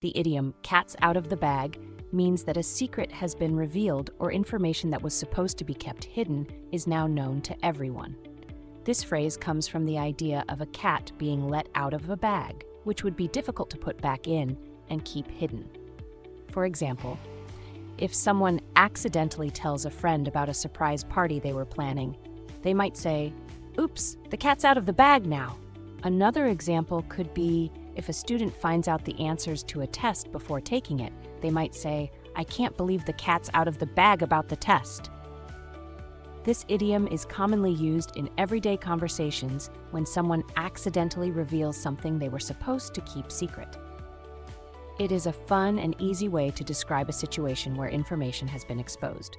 The idiom, "cat's out of the bag," means that a secret has been revealed or information that was supposed to be kept hidden is now known to everyone. This phrase comes from the idea of a cat being let out of a bag, which would be difficult to put back in and keep hidden. For example, if someone accidentally tells a friend about a surprise party they were planning, they might say, "Oops, the cat's out of the bag now." Another example could be if a student finds out the answers to a test before taking it, they might say, "I can't believe the cat's out of the bag about the test." This idiom is commonly used in everyday conversations when someone accidentally reveals something they were supposed to keep secret. It is a fun and easy way to describe a situation where information has been exposed.